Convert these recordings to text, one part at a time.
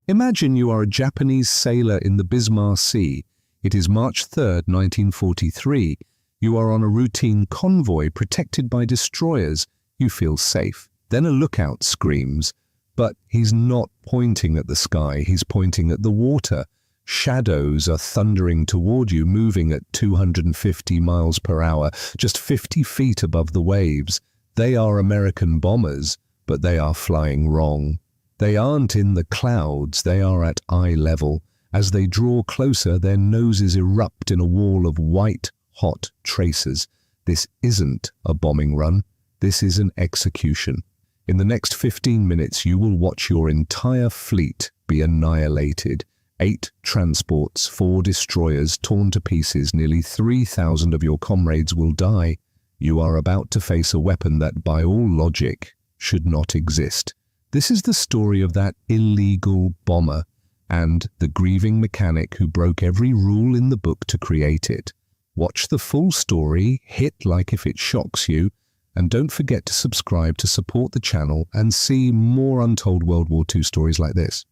Imagine you are a Japanese sailor in the Bismarck Sea. It is March 3rd, 1943. You are on a routine convoy protected by destroyers. You feel safe. Then a lookout screams, but he's not pointing at the sky, he's pointing at the water. Shadows are thundering toward you, moving at 250 miles per hour, just 50 feet above the waves. They are American bombers, but they are flying wrong. They aren't in the clouds, they are at eye level. As they draw closer, their noses erupt in a wall of white, hot tracers. This isn't a bombing run, this is an execution. In the next 15 minutes, you will watch your entire fleet be annihilated. 8 transports, 4 destroyers torn to pieces, nearly 3,000 of your comrades will die. You are about to face a weapon that, by all logic, should not exist. This is the story of that illegal bomber and the grieving mechanic who broke every rule in the book to create it. Watch the full story, hit like if it shocks you, and don't forget to subscribe to support the channel and see more untold World War II stories like this.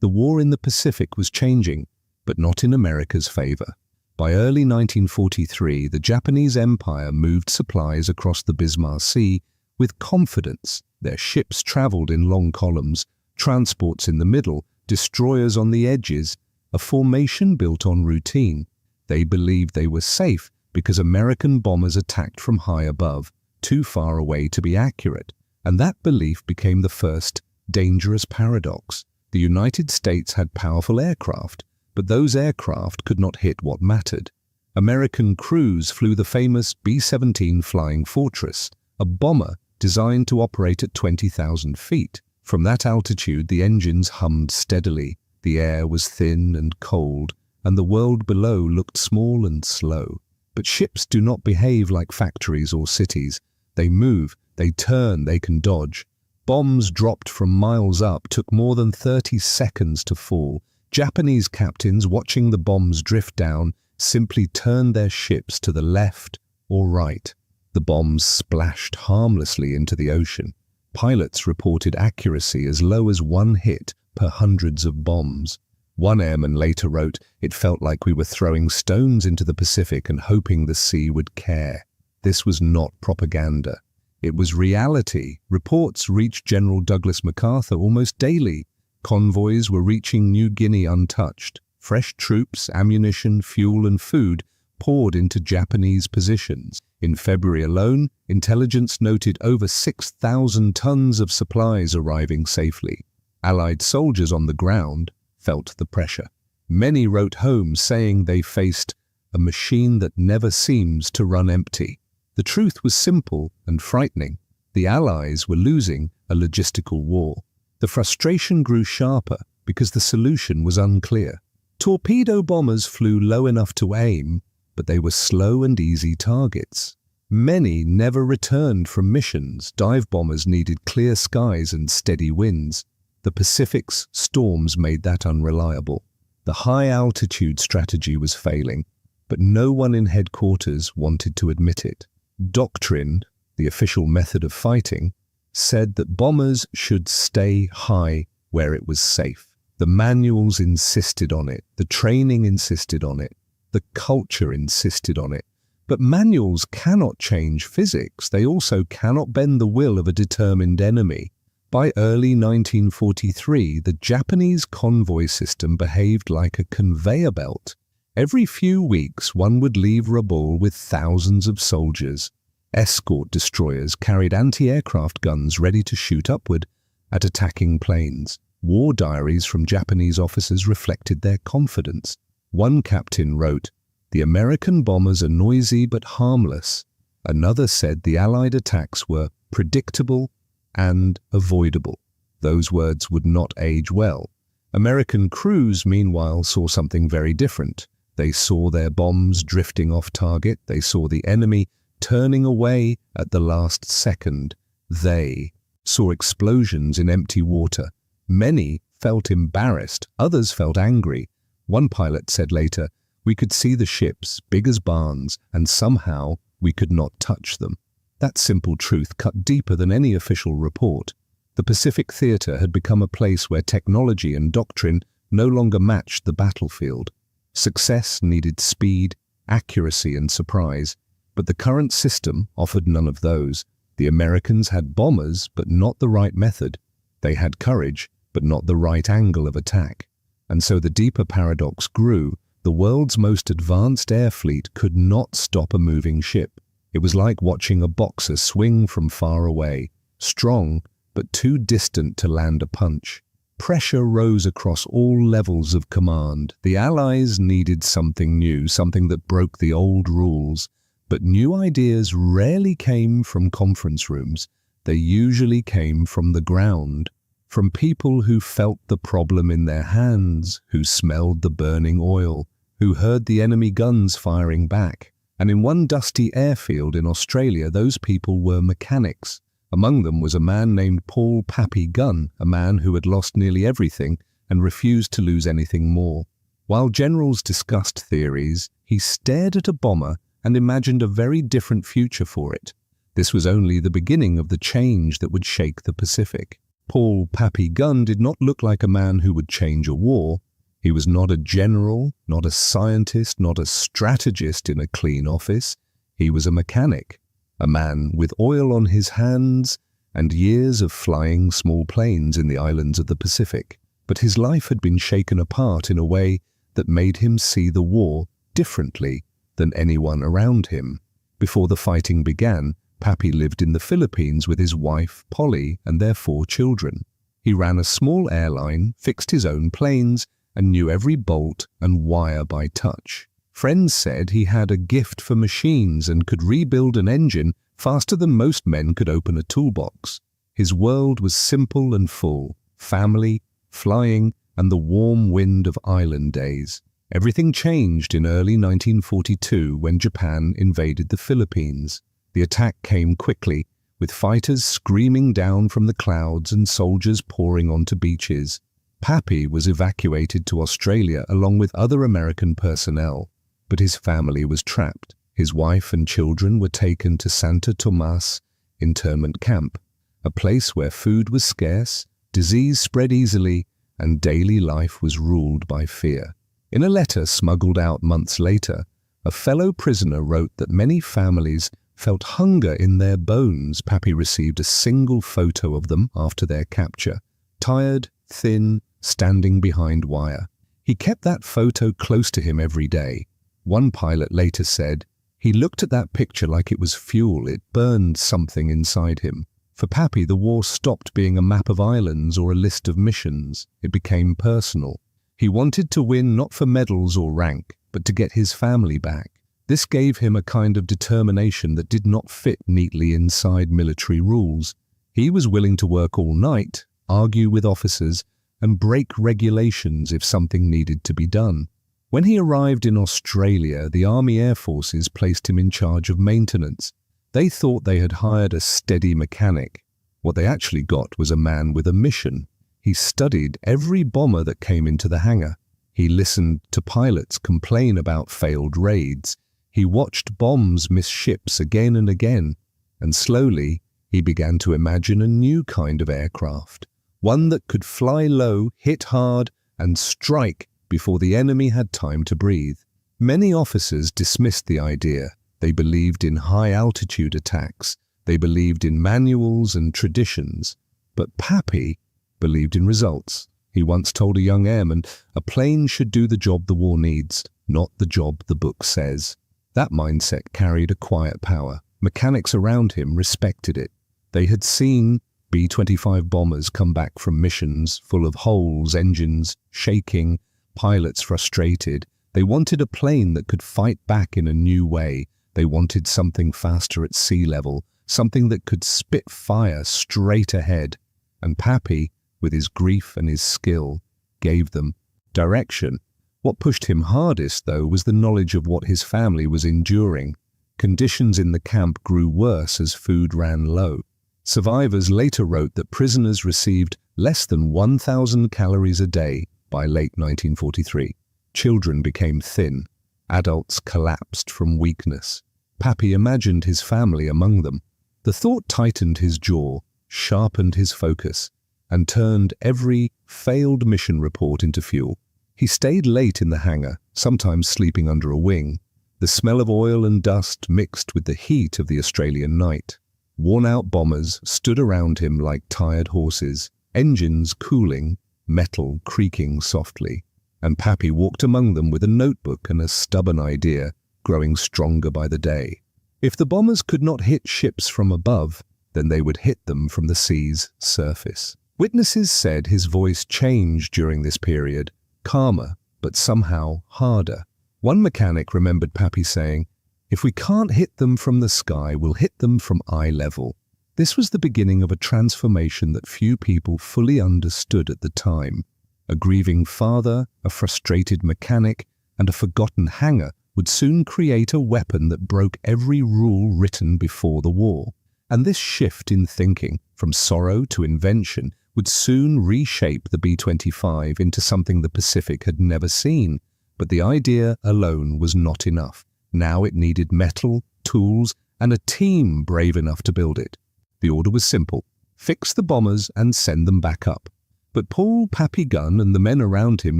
The war in the Pacific was changing, but not in America's favor. By early 1943, the Japanese Empire moved supplies across the Bismarck Sea with confidence. Their ships traveled in long columns, transports in the middle, destroyers on the edges, a formation built on routine. They believed they were safe because American bombers attacked from high above, too far away to be accurate, and that belief became the first dangerous paradox. The United States had powerful aircraft, but those aircraft could not hit what mattered. American crews flew the famous B-17 Flying Fortress, a bomber designed to operate at 20,000 feet. From that altitude, the engines hummed steadily, the air was thin and cold, and the world below looked small and slow. But ships do not behave like factories or cities. They move, they turn, they can dodge. Bombs dropped from miles up took more than 30 seconds to fall. Japanese captains, watching the bombs drift down, simply turned their ships to the left or right. The bombs splashed harmlessly into the ocean. Pilots reported accuracy as low as 1 hit per hundreds of bombs. One airman later wrote, "It felt like we were throwing stones into the Pacific and hoping the sea would care." This was not propaganda. It was reality. Reports reached General Douglas MacArthur almost daily. Convoys were reaching New Guinea untouched. Fresh troops, ammunition, fuel and food poured into Japanese positions. In February alone, intelligence noted over 6,000 tons of supplies arriving safely. Allied soldiers on the ground felt the pressure. Many wrote home saying they faced a machine that never seems to run empty. The truth was simple and frightening. The Allies were losing a logistical war. The frustration grew sharper because the solution was unclear. Torpedo bombers flew low enough to aim, but they were slow and easy targets. Many never returned from missions. Dive bombers needed clear skies and steady winds. The Pacific's storms made that unreliable. The high-altitude strategy was failing, but no one in headquarters wanted to admit it. Doctrine, the official method of fighting, said that bombers should stay high where it was safe. The manuals insisted on it, the training insisted on it, the culture insisted on it. But manuals cannot change physics. They also cannot bend the will of a determined enemy. By early 1943, the Japanese convoy system behaved like a conveyor belt. Every few weeks, one would leave Rabaul with thousands of soldiers. Escort destroyers carried anti-aircraft guns ready to shoot upward at attacking planes. War diaries from Japanese officers reflected their confidence. One captain wrote, "The American bombers are noisy but harmless." Another said the Allied attacks were predictable and avoidable. Those words would not age well. American crews, meanwhile, saw something very different. They saw their bombs drifting off target. They saw the enemy turning away at the last second. They saw explosions in empty water. Many felt embarrassed. Others felt angry. One pilot said later, "We could see the ships, big as barns, and somehow we could not touch them." That simple truth cut deeper than any official report. The Pacific Theater had become a place where technology and doctrine no longer matched the battlefield. Success needed speed, accuracy, and surprise, but the current system offered none of those. The Americans had bombers, but not the right method. They had courage, but not the right angle of attack. And so the deeper paradox grew. The world's most advanced air fleet could not stop a moving ship. It was like watching a boxer swing from far away, strong, but too distant to land a punch. Pressure rose across all levels of command. The Allies needed something new, something that broke the old rules. But new ideas rarely came from conference rooms. They usually came from the ground, from people who felt the problem in their hands, who smelled the burning oil, who heard the enemy guns firing back. And in one dusty airfield in Australia, those people were mechanics. Among them was a man named Paul "Pappy" Gunn, a man who had lost nearly everything and refused to lose anything more. While generals discussed theories, he stared at a bomber and imagined a very different future for it. This was only the beginning of the change that would shake the Pacific. Paul "Pappy" Gunn did not look like a man who would change a war. He was not a general, not a scientist, not a strategist in a clean office. He was a mechanic, a man with oil on his hands and years of flying small planes in the islands of the Pacific. But his life had been shaken apart in a way that made him see the war differently than anyone around him. Before the fighting began, Pappy lived in the Philippines with his wife, Polly, and their 4 children. He ran a small airline, fixed his own planes, and knew every bolt and wire by touch. Friends said he had a gift for machines and could rebuild an engine faster than most men could open a toolbox. His world was simple and full: family, flying, and the warm wind of island days. Everything changed in early 1942 when Japan invaded the Philippines. The attack came quickly, with fighters screaming down from the clouds and soldiers pouring onto beaches. Pappy was evacuated to Australia along with other American personnel, but his family was trapped. His wife and children were taken to Santa Tomas internment camp, a place where food was scarce, disease spread easily, and daily life was ruled by fear. In a letter smuggled out months later, a fellow prisoner wrote that many families felt hunger in their bones. Pappy received a single photo of them after their capture, tired, thin, standing behind wire. He kept that photo close to him every day. One pilot later said, "He looked at that picture like it was fuel. It burned something inside him." For Pappy, the war stopped being a map of islands or a list of missions. It became personal. He wanted to win not for medals or rank, but to get his family back. This gave him a kind of determination that did not fit neatly inside military rules. He was willing to work all night, argue with officers, and break regulations if something needed to be done. When he arrived in Australia, the Army Air Forces placed him in charge of maintenance. They thought they had hired a steady mechanic. What they actually got was a man with a mission. He studied every bomber that came into the hangar. He listened to pilots complain about failed raids. He watched bombs miss ships again and again. And slowly, he began to imagine a new kind of aircraft. One that could fly low, hit hard, and strike before the enemy had time to breathe. Many officers dismissed the idea. They believed in high-altitude attacks. They believed in manuals and traditions. But Pappy believed in results. He once told a young airman, "A plane should do the job the war needs, not the job the book says." That mindset carried a quiet power. Mechanics around him respected it. They had seen B-25 bombers come back from missions full of holes, engines shaking, pilots frustrated. They wanted a plane that could fight back in a new way. They wanted something faster at sea level, something that could spit fire straight ahead. And Pappy, with his grief and his skill, gave them direction. What pushed him hardest, though, was the knowledge of what his family was enduring. Conditions in the camp grew worse as food ran low. Survivors later wrote that prisoners received less than 1,000 calories a day by late 1943. Children became thin. Adults collapsed from weakness. Pappy imagined his family among them. The thought tightened his jaw, sharpened his focus. and turned every failed mission report into fuel. He stayed late in the hangar, sometimes sleeping under a wing. The smell of oil and dust mixed with the heat of the Australian night. Worn-out bombers stood around him like tired horses, engines cooling, metal creaking softly. And Pappy walked among them with a notebook and a stubborn idea, growing stronger by the day. If the bombers could not hit ships from above, then they would hit them from the sea's surface. Witnesses said his voice changed during this period, calmer, but somehow harder. One mechanic remembered Pappy saying, "If we can't hit them from the sky, we'll hit them from eye level." This was the beginning of a transformation that few people fully understood at the time. A grieving father, a frustrated mechanic, and a forgotten hangar would soon create a weapon that broke every rule written before the war. And this shift in thinking, from sorrow to invention, would soon reshape the B-25 into something the Pacific had never seen. But the idea alone was not enough. Now it needed metal, tools, and a team brave enough to build it. The order was simple: fix the bombers and send them back up. But Paul Pappy Gunn and the men around him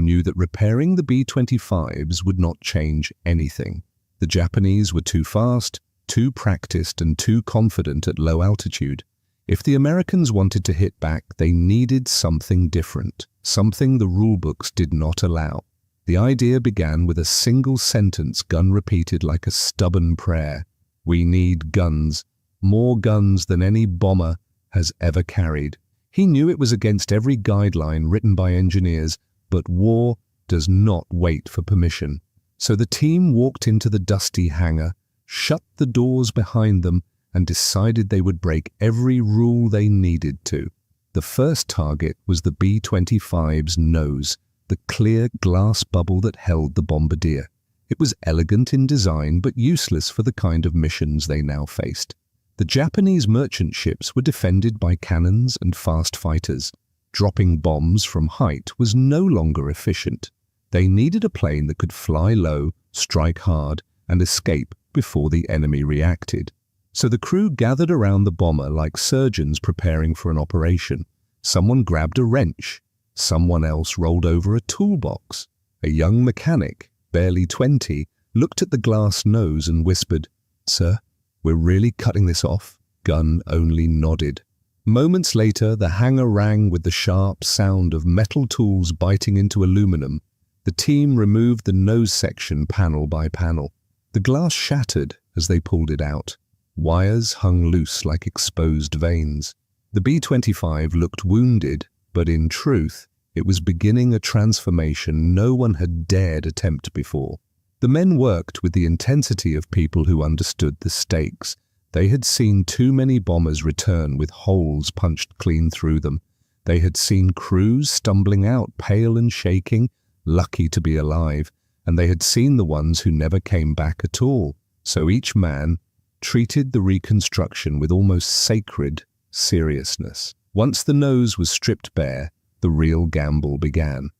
knew that repairing the B-25s would not change anything. The Japanese were too fast, too practiced, and too confident at low altitude. If the Americans wanted to hit back, they needed something different, something the rulebooks did not allow. The idea began with a single sentence Gunn repeated like a stubborn prayer: "We need guns, more guns than any bomber has ever carried." He knew it was against every guideline written by engineers, but war does not wait for permission. So the team walked into the dusty hangar, shut the doors behind them, and decided they would break every rule they needed to. The first target was the B-25's nose, the clear glass bubble that held the bombardier. It was elegant in design, but useless for the kind of missions they now faced. The Japanese merchant ships were defended by cannons and fast fighters. Dropping bombs from height was no longer efficient. They needed a plane that could fly low, strike hard, and escape before the enemy reacted. So the crew gathered around the bomber like surgeons preparing for an operation. Someone grabbed a wrench. Someone else rolled over a toolbox. A young mechanic, barely 20, looked at the glass nose and whispered, "Sir, we're really cutting this off?" Gunn only nodded. Moments later, the hangar rang with the sharp sound of metal tools biting into aluminum. The team removed the nose section panel by panel. The glass shattered as they pulled it out. Wires hung loose like exposed veins. The B-25 looked wounded, but in truth, it was beginning a transformation no one had dared attempt before. The men worked with the intensity of people who understood the stakes. They had seen too many bombers return with holes punched clean through them. They had seen crews stumbling out, pale and shaking, lucky to be alive, and they had seen the ones who never came back at all. So each man treated the reconstruction with almost sacred seriousness. Once the nose was stripped bare, the real gamble began.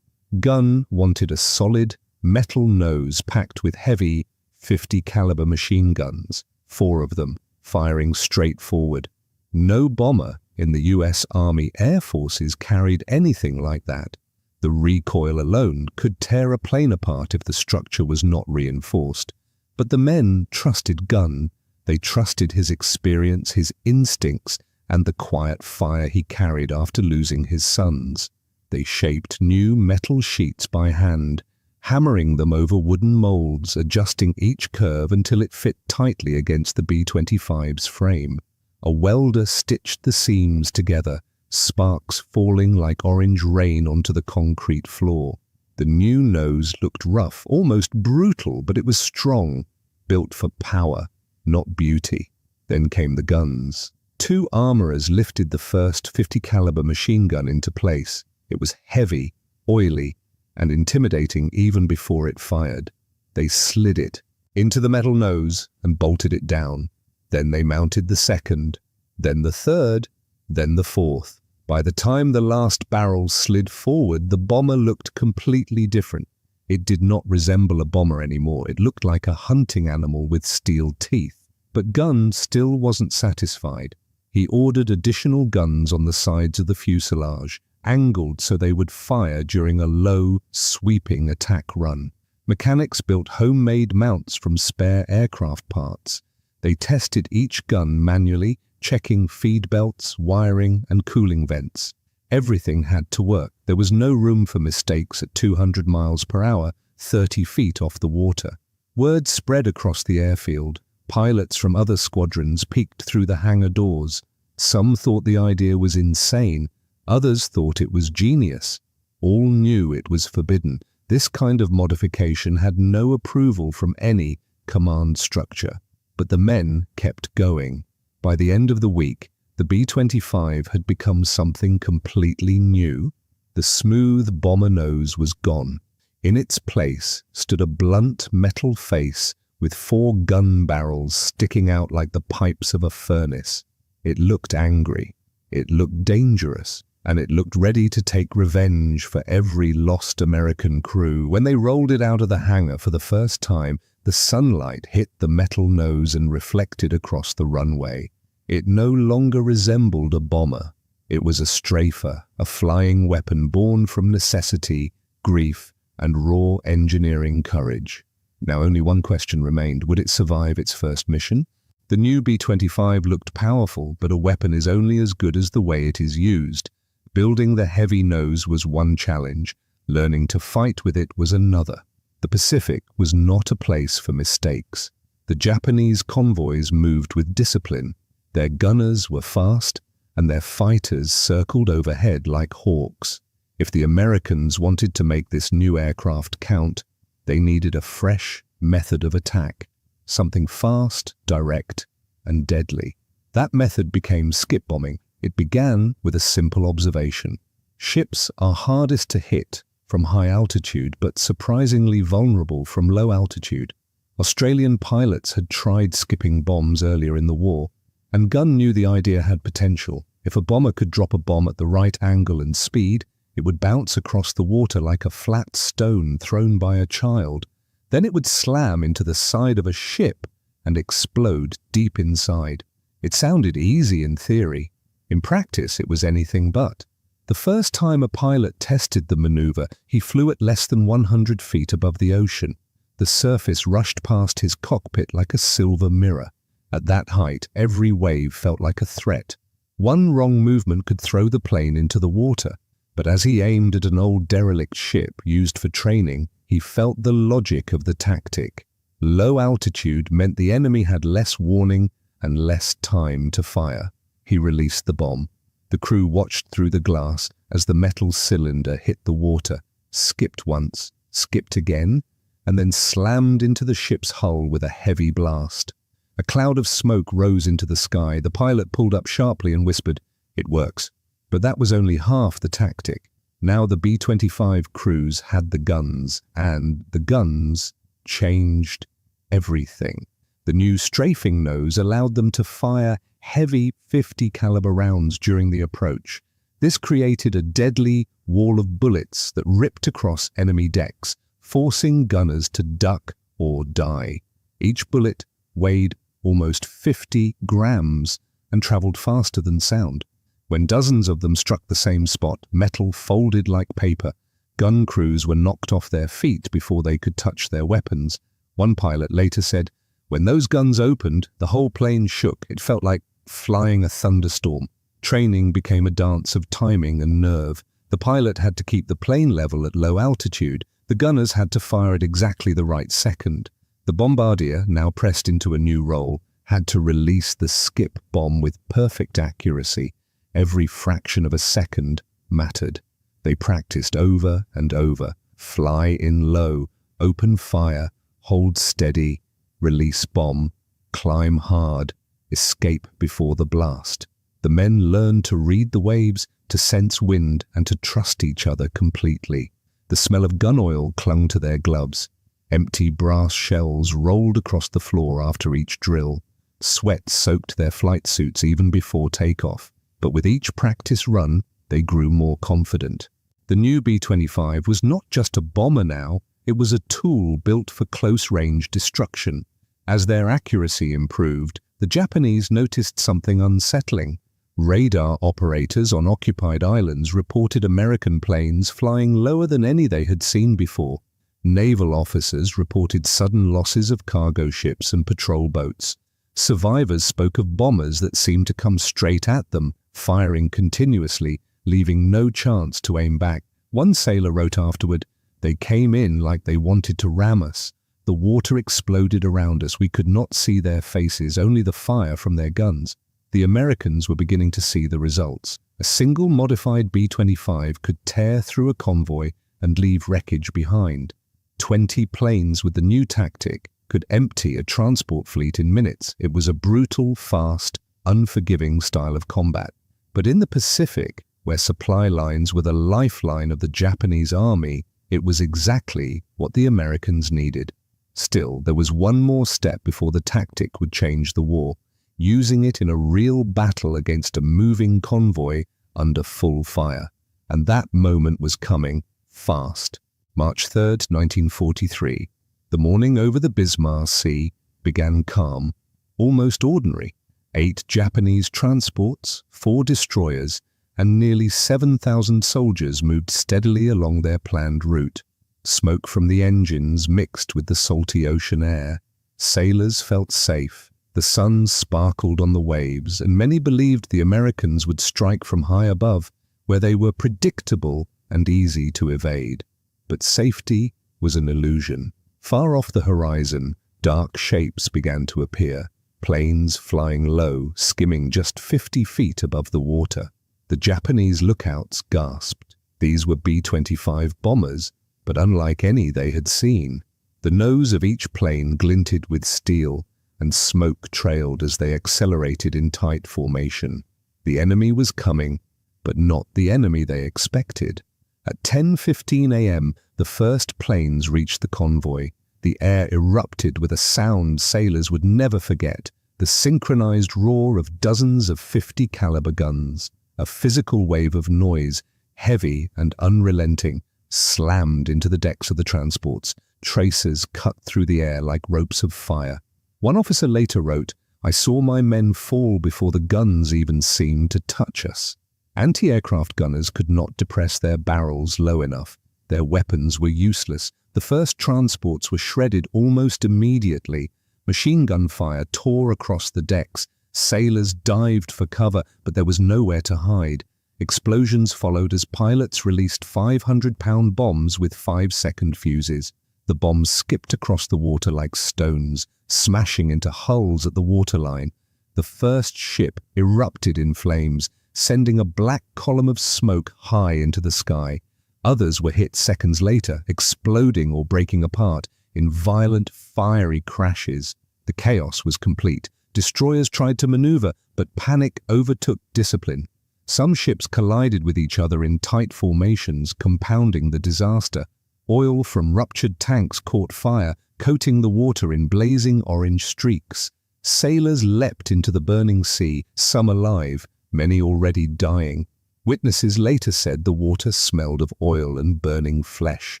Gunn wanted a solid, metal nose packed with heavy 50 caliber machine guns, 4 of them, firing straight forward. No bomber in the US Army Air Forces carried anything like that. The recoil alone could tear a plane apart if the structure was not reinforced. But the men trusted Gunn. They trusted his experience, his instincts, and the quiet fire he carried after losing his sons. They shaped new metal sheets by hand, hammering them over wooden molds, adjusting each curve until it fit tightly against the B-25's frame. A welder stitched the seams together, sparks falling like orange rain onto the concrete floor. The new nose looked rough, almost brutal, but it was strong, built for power, not beauty. Then came the guns. 2 armorers lifted the first 50 caliber machine gun into place. It was heavy, oily, and intimidating even before it fired. They slid it into the metal nose and bolted it down. Then they mounted the second, then the third, then the fourth. By the time the last barrel slid forward, the bomber looked completely different. It did not resemble a bomber anymore. It looked like a hunting animal with steel teeth. But Gunn still wasn't satisfied. He ordered additional guns on the sides of the fuselage, angled so they would fire during a low, sweeping attack run. Mechanics built homemade mounts from spare aircraft parts. They tested each gun manually, checking feed belts, wiring, and cooling vents. Everything had to work. There was no room for mistakes at 200 miles per hour, 30 feet off the water. Word spread across the airfield. Pilots from other squadrons peeked through the hangar doors. Some thought the idea was insane. Others thought it was genius. All knew it was forbidden. This kind of modification had no approval from any command structure. But the men kept going. By the end of the week, the B-25 had become something completely new. The smooth bomber nose was gone. In its place stood a blunt metal face with 4 gun barrels sticking out like the pipes of a furnace. It looked angry, it looked dangerous, and it looked ready to take revenge for every lost American crew. When they rolled it out of the hangar for the first time, the sunlight hit the metal nose and reflected across the runway. It no longer resembled a bomber. It was a strafer, a flying weapon born from necessity, grief, and raw engineering courage. Now only one question remained: would it survive its first mission? The new B-25 looked powerful, but a weapon is only as good as the way it is used. Building the heavy nose was one challenge. Learning to fight with it was another. The Pacific was not a place for mistakes. The Japanese convoys moved with discipline. Their gunners were fast, and their fighters circled overhead like hawks. If the Americans wanted to make this new aircraft count, they needed a fresh method of attack, something fast, direct, and deadly. That method became skip bombing. It began with a simple observation. Ships are hardest to hit from high altitude, but surprisingly vulnerable from low altitude. Australian pilots had tried skipping bombs earlier in the war, and Gunn knew the idea had potential. If a bomber could drop a bomb at the right angle and speed, it would bounce across the water like a flat stone thrown by a child. Then it would slam into the side of a ship and explode deep inside. It sounded easy in theory. In practice, it was anything but. The first time a pilot tested the maneuver, he flew at less than 100 feet above the ocean. The surface rushed past his cockpit like a silver mirror. At that height, every wave felt like a threat. One wrong movement could throw the plane into the water. But as he aimed at an old derelict ship used for training, he felt the logic of the tactic. Low altitude meant the enemy had less warning and less time to fire. He released the bomb. The crew watched through the glass as the metal cylinder hit the water, skipped once, skipped again, and then slammed into the ship's hull with a heavy blast. A cloud of smoke rose into the sky. The pilot pulled up sharply and whispered, "It works." But that was only half the tactic. Now the B-25 crews had the guns, and the guns changed everything. The new strafing nose allowed them to fire heavy 50 caliber rounds during the approach. This created a deadly wall of bullets that ripped across enemy decks, forcing gunners to duck or die. Each bullet weighed almost 50 grams and traveled faster than sound. When dozens of them struck the same spot, metal folded like paper. Gun crews were knocked off their feet before they could touch their weapons. One pilot later said, "When those guns opened, the whole plane shook. It felt like flying a thunderstorm." Training became a dance of timing and nerve. The pilot had to keep the plane level at low altitude. The gunners had to fire at exactly the right second. The bombardier, now pressed into a new role, had to release the skip bomb with perfect accuracy. Every fraction of a second mattered. They practiced over and over. Fly in low, open fire, hold steady, release bomb, climb hard, escape before the blast. The men learned to read the waves, to sense wind, and to trust each other completely. The smell of gun oil clung to their gloves. Empty brass shells rolled across the floor after each drill. Sweat soaked their flight suits even before takeoff. But with each practice run, they grew more confident. The new B-25 was not just a bomber now, it was a tool built for close-range destruction. As their accuracy improved, the Japanese noticed something unsettling. Radar operators on occupied islands reported American planes flying lower than any they had seen before. Naval officers reported sudden losses of cargo ships and patrol boats. Survivors spoke of bombers that seemed to come straight at them, firing continuously, leaving no chance to aim back. One sailor wrote afterward, "They came in like they wanted to ram us. The water exploded around us. We could not see their faces, only the fire from their guns." The Americans were beginning to see the results. A single modified B-25 could tear through a convoy and leave wreckage behind. 20 planes with the new tactic could empty a transport fleet in minutes. It was a brutal, fast, unforgiving style of combat. But in the Pacific, where supply lines were the lifeline of the Japanese army, it was exactly what the Americans needed. Still, there was one more step before the tactic would change the war, using it in a real battle against a moving convoy under full fire. And that moment was coming fast. March 3rd, 1943. The morning over the Bismarck Sea began calm, almost ordinary. 8 Japanese transports, 4 destroyers, and nearly 7,000 soldiers moved steadily along their planned route. Smoke from the engines mixed with the salty ocean air. Sailors felt safe. The sun sparkled on the waves, and many believed the Americans would strike from high above, where they were predictable and easy to evade. But safety was an illusion. Far off the horizon, dark shapes began to appear, planes flying low, skimming just 50 feet above the water. The Japanese lookouts gasped. These were B-25 bombers, but unlike any they had seen. The nose of each plane glinted with steel, and smoke trailed as they accelerated in tight formation. The enemy was coming, but not the enemy they expected. At 10:15 a.m., the first planes reached the convoy. The air erupted with a sound sailors would never forget, the synchronized roar of dozens of 50 caliber guns. A physical wave of noise, heavy and unrelenting, slammed into the decks of the transports. Tracers cut through the air like ropes of fire. One officer later wrote, "I saw my men fall before the guns even seemed to touch us." Anti-aircraft gunners could not depress their barrels low enough. Their weapons were useless. The first transports were shredded almost immediately. Machine gun fire tore across the decks. Sailors dived for cover, but there was nowhere to hide. Explosions followed as pilots released 500-pound bombs with 5-second fuses. The bombs skipped across the water like stones, smashing into hulls at the waterline. The first ship erupted in flames, sending a black column of smoke high into the sky. Others were hit seconds later, exploding or breaking apart in violent, fiery crashes. The chaos was complete. Destroyers tried to maneuver, but panic overtook discipline. Some ships collided with each other in tight formations, compounding the disaster. Oil from ruptured tanks caught fire, coating the water in blazing orange streaks. Sailors leapt into the burning sea, some alive, many already dying. Witnesses later said the water smelled of oil and burning flesh,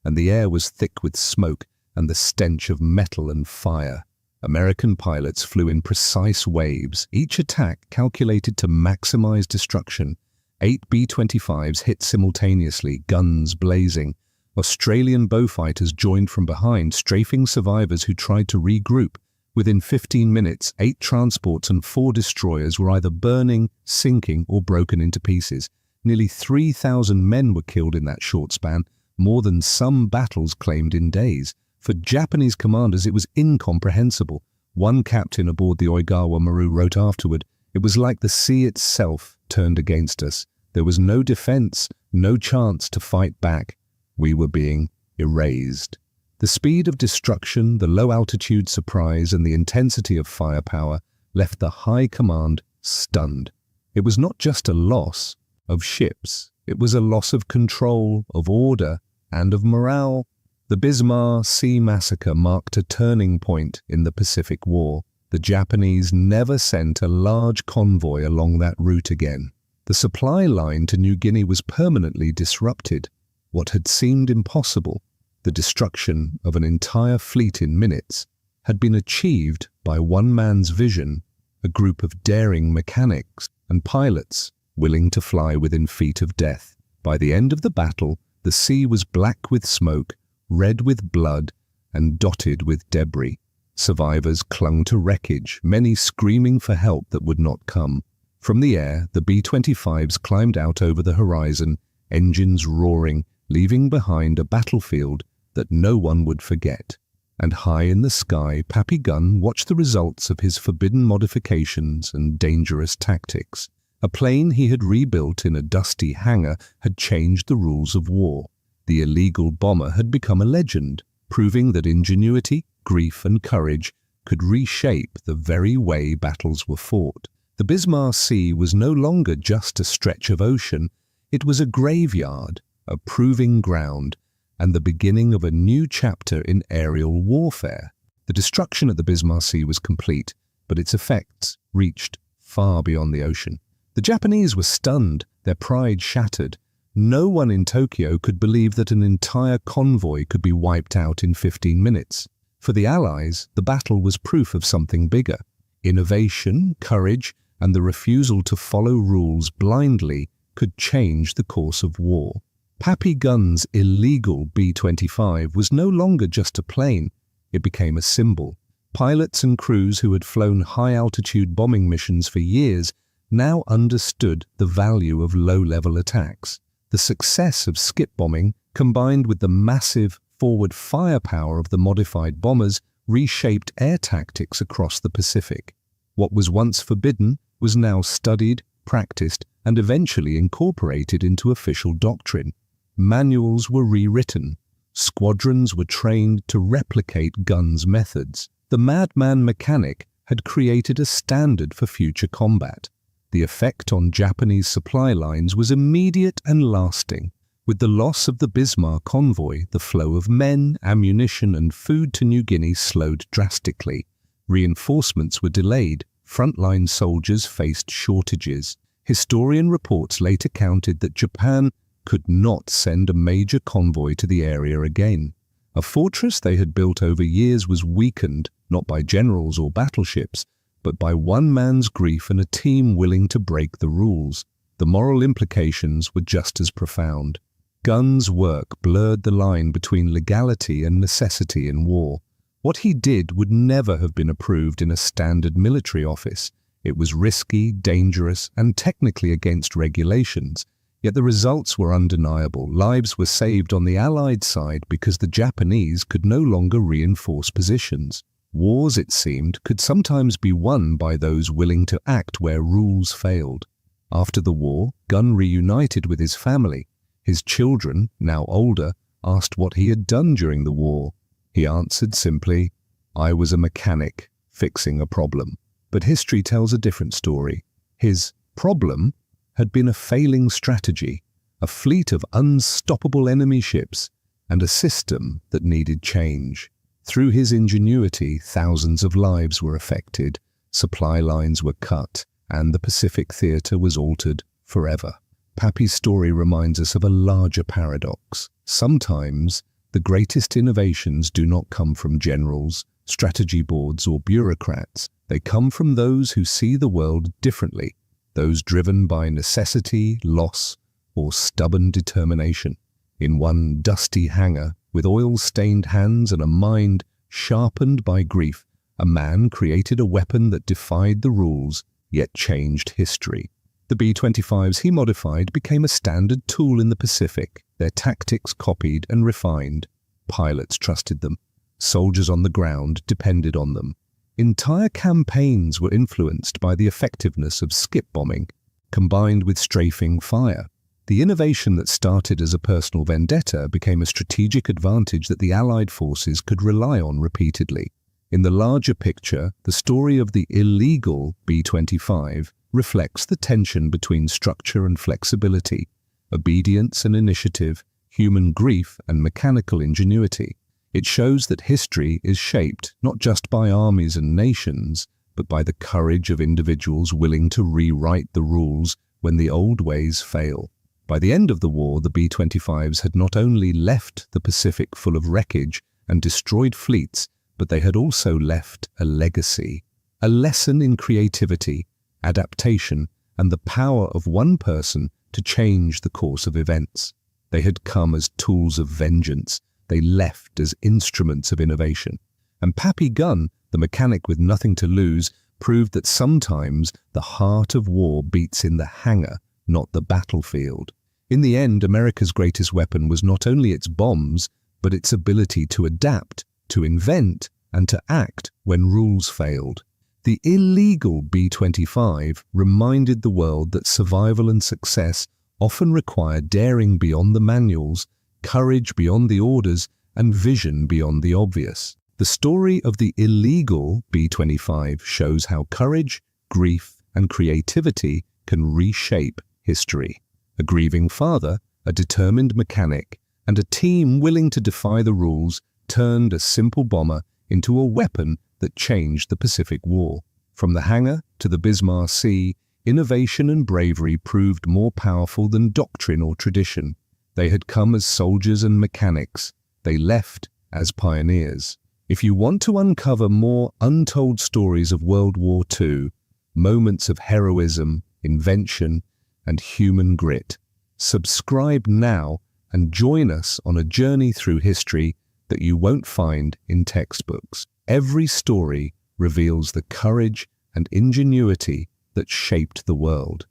and the air was thick with smoke and the stench of metal and fire. American pilots flew in precise waves, each attack calculated to maximize destruction. 8 B-25s hit simultaneously, guns blazing. Australian Beaufighters joined from behind, strafing survivors who tried to regroup. Within 15 minutes, 8 transports and 4 destroyers were either burning, sinking, or broken into pieces. Nearly 3,000 men were killed in that short span, more than some battles claimed in days. For Japanese commanders, it was incomprehensible. One captain aboard the Oigawa Maru wrote afterward, "It was like the sea itself turned against us. There was no defense, no chance to fight back. We were being erased." The speed of destruction, the low-altitude surprise, and the intensity of firepower left the high command stunned. It was not just a loss of ships. It was a loss of control, of order, and of morale. The Bismarck Sea Massacre marked a turning point in the Pacific War. The Japanese never sent a large convoy along that route again. The supply line to New Guinea was permanently disrupted. What had seemed impossible, the destruction of an entire fleet in minutes, had been achieved by one man's vision, a group of daring mechanics. and pilots willing to fly within feet of death. By the end of the battle, the sea was black with smoke, red with blood, and dotted with debris. Survivors clung to wreckage, many screaming for help that would not come. From the air, the B-25s climbed out over the horizon, engines roaring, leaving behind a battlefield that no one would forget. And high in the sky, Pappy Gunn watched the results of his forbidden modifications and dangerous tactics. A plane he had rebuilt in a dusty hangar had changed the rules of war. The illegal bomber had become a legend, proving that ingenuity, grief, and courage could reshape the very way battles were fought. The Bismarck Sea was no longer just a stretch of ocean. It was a graveyard, a proving ground, and the beginning of a new chapter in aerial warfare. The destruction at the Bismarck Sea was complete, but its effects reached far beyond the ocean. The Japanese were stunned, their pride shattered. No one in Tokyo could believe that an entire convoy could be wiped out in 15 minutes. For the Allies, the battle was proof of something bigger. Innovation, courage, and the refusal to follow rules blindly could change the course of war. Pappy Gunn's illegal B-25 was no longer just a plane. It became a symbol. Pilots and crews who had flown high-altitude bombing missions for years now understood the value of low-level attacks. The success of skip bombing, combined with the massive forward firepower of the modified bombers, reshaped air tactics across the Pacific. What was once forbidden was now studied, practiced, and eventually incorporated into official doctrine. Manuals were rewritten. Squadrons were trained to replicate Gunn's methods. The madman mechanic had created a standard for future combat. The effect on Japanese supply lines was immediate and lasting. With the loss of the Bismarck convoy, the flow of men, ammunition, and food to New Guinea slowed drastically. Reinforcements were delayed. Frontline soldiers faced shortages. Historian reports later counted that Japan could not send a major convoy to the area again. A fortress they had built over years was weakened, not by generals or battleships, but by one man's grief and a team willing to break the rules. The moral implications were just as profound. Gunn's work blurred the line between legality and necessity in war. What he did would never have been approved in a standard military office. It was risky, dangerous, and technically against regulations. Yet the results were undeniable. Lives were saved on the Allied side because the Japanese could no longer reinforce positions. Wars, it seemed, could sometimes be won by those willing to act where rules failed. After the war, Gunn reunited with his family. His children, now older, asked what he had done during the war. He answered simply, "I was a mechanic, fixing a problem." But history tells a different story. His problem had been a failing strategy, a fleet of unstoppable enemy ships, and a system that needed change. Through his ingenuity, thousands of lives were affected, supply lines were cut, and the Pacific theater was altered forever. Pappy's story reminds us of a larger paradox. Sometimes, the greatest innovations do not come from generals, strategy boards, or bureaucrats. They come from those who see the world differently, those driven by necessity, loss, or stubborn determination. In one dusty hangar, with oil-stained hands and a mind sharpened by grief, a man created a weapon that defied the rules, yet changed history. The B-25s he modified became a standard tool in the Pacific, their tactics copied and refined. Pilots trusted them. Soldiers on the ground depended on them. Entire campaigns were influenced by the effectiveness of skip bombing, combined with strafing fire. The innovation that started as a personal vendetta became a strategic advantage that the Allied forces could rely on repeatedly. In the larger picture, the story of the illegal B-25 reflects the tension between structure and flexibility, obedience and initiative, human grief and mechanical ingenuity. It shows that history is shaped not just by armies and nations, but by the courage of individuals willing to rewrite the rules when the old ways fail. By the end of the war, the B-25s had not only left the Pacific full of wreckage and destroyed fleets, but they had also left a legacy, a lesson in creativity, adaptation, and the power of one person to change the course of events. They had come as tools of vengeance. They left as instruments of innovation. And Pappy Gunn, the mechanic with nothing to lose, proved that sometimes the heart of war beats in the hangar, not the battlefield. In the end, America's greatest weapon was not only its bombs, but its ability to adapt, to invent, and to act when rules failed. The illegal B-25 reminded the world that survival and success often require daring beyond the manuals, courage beyond the orders, and vision beyond the obvious. The story of the illegal B-25 shows how courage, grief, and creativity can reshape history. A grieving father, a determined mechanic, and a team willing to defy the rules turned a simple bomber into a weapon that changed the Pacific War. From the hangar to the Bismarck Sea, innovation and bravery proved more powerful than doctrine or tradition. They had come as soldiers and mechanics. They left as pioneers. If you want to uncover more untold stories of World War II, moments of heroism, invention, and human grit, subscribe now and join us on a journey through history that you won't find in textbooks. Every story reveals the courage and ingenuity that shaped the world.